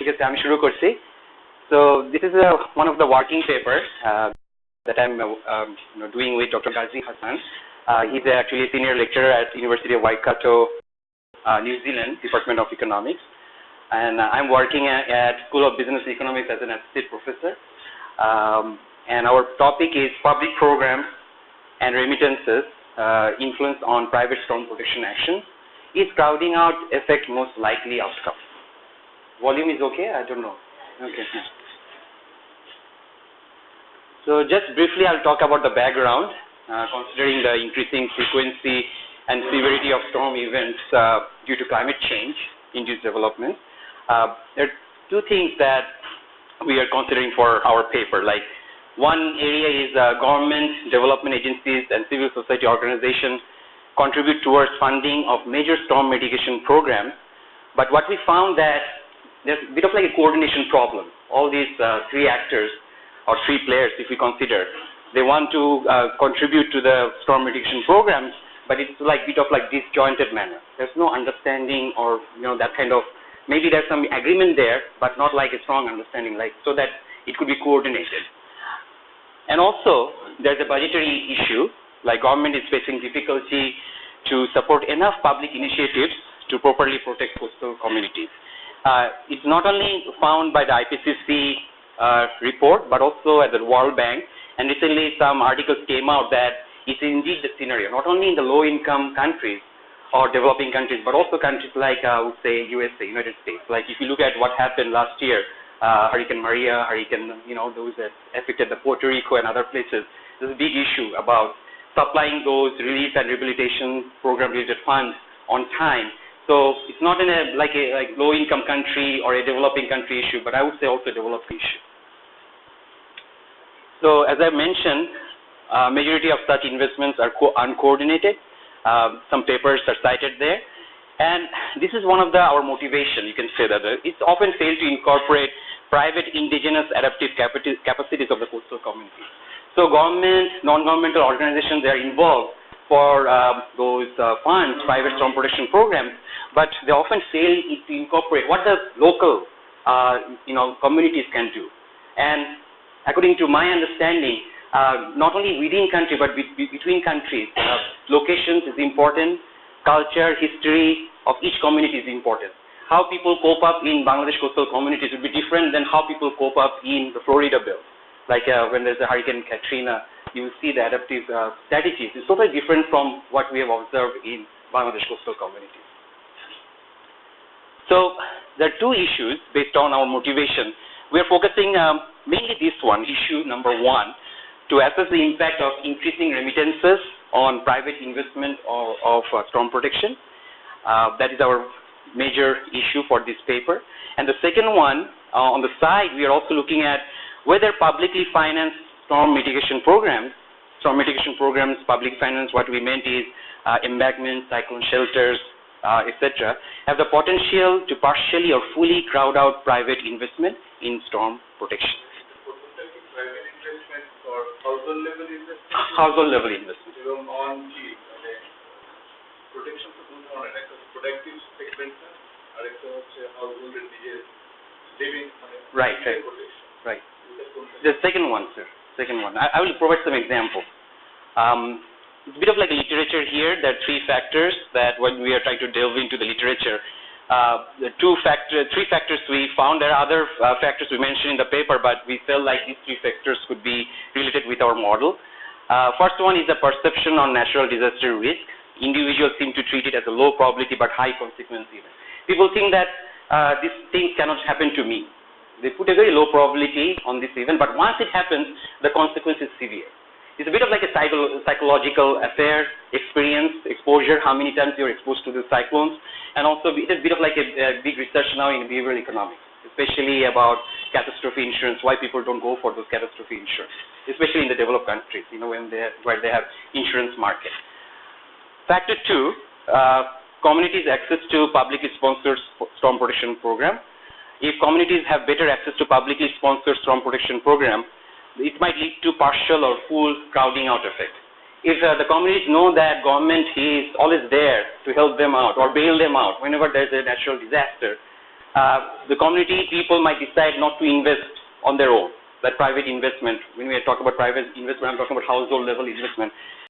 ঠিক আছে আমি শুরু করছি so this is one of the working papers that I'm doing with Dr. Ghazi Hassan. He's actually a senior lecturer at University of Waikato, New Zealand, Department of Economics, and I'm working at School of Business Economics as an associate professor, and our topic is public programs and remittances influence on private storm protection action. Is crowding out effect most likely outcome? Volume is okay? I don't know. Okay. So just briefly I'll talk about the background, considering the increasing frequency and severity of storm events due to climate change induced development. There are two things that we are considering for our paper. Like one area is government, development agencies and civil society organizations contribute towards funding of major storm mitigation programs. But what we found that there's a bit of like a coordination problem. All these three actors or three players, if we consider, they want to contribute to the storm mitigation programs, but it's like a bit of like disjointed manner. There's no understanding or that kind of, maybe there's some agreement there, but not like a strong understanding, like so that it could be coordinated. And also there's a budgetary issue, like government is facing difficulty to support enough public initiatives to properly protect coastal communities. It's not only found by the IPCC report, but also at the World Bank, and recently some articles came out that it's indeed the scenario, not only in the low-income countries or developing countries, but also countries like, I would say, USA, United States. Like if you look at what happened last year, Hurricane Maria, those that affected the Puerto Rico and other places, there's a big issue about supplying those relief and rehabilitation program-related funds on time. So it's not in a like low-income country or a developing country issue, but I would say also a developing issue. So as I mentioned, majority of such investments are uncoordinated. Some papers are cited there, and this is one of our motivation. You can say that it's often failed to incorporate private indigenous adaptive capacities of the coastal community. So government, non-governmental organizations, they are involved for those funds, private storm protection programs, but they often fail to incorporate what the local communities can do. And according to my understanding, not only within country but between countries, locations is important, culture, history of each community is important. How people cope up in Bangladesh coastal communities will be different than how people cope up in the Florida belt. Like when there's a Hurricane Katrina, you will see the adaptive strategies is totally different from what we have observed in Bangladesh coastal communities. So there are two issues based on our motivation. We are focusing mainly this one, issue number one, to assess the impact of increasing remittances on private investment of storm protection. That is our major issue for this paper. And the second one, on the side, we are also looking at whether publicly financed storm mitigation programs, public finance, what we meant is embankments, cyclone shelters, etc., have the potential to partially or fully crowd out private investment in storm protection. Private investment or household level investment? Household level investment. Protection protective segment আর একটা হচ্ছে household and living right. The second one, sir. Second one. I will provide some example. It's a bit of like a literature here. There are three factors that when we are trying to delve into the literature, the three factors we found. There are other factors we mentioned in the paper, but we felt like these three factors could be related with our model. First one is the perception on natural disaster risk. Individuals seem to treat it as a low probability but high consequence event. People think that this thing cannot happen to me. They put a very low probability on this event, but once it happens, the consequence is severe. It's a bit of like a psychological affair, experience, exposure, how many times you're exposed to the cyclones, and also it's a bit of like a big research now in behavioral economics, especially about catastrophe insurance, why people don't go for those catastrophe insurance, especially in the developed countries, where they have insurance market. Factor two, communities' access to publicly sponsored storm protection program. If communities have better access to publicly sponsored storm protection program, it might lead to partial or full crowding out effect. If the communities know that government is always there to help them out or bail them out whenever there's a natural disaster, the community people might decide not to invest on their own, that private investment. When we talk about private investment, I'm talking about household level investment.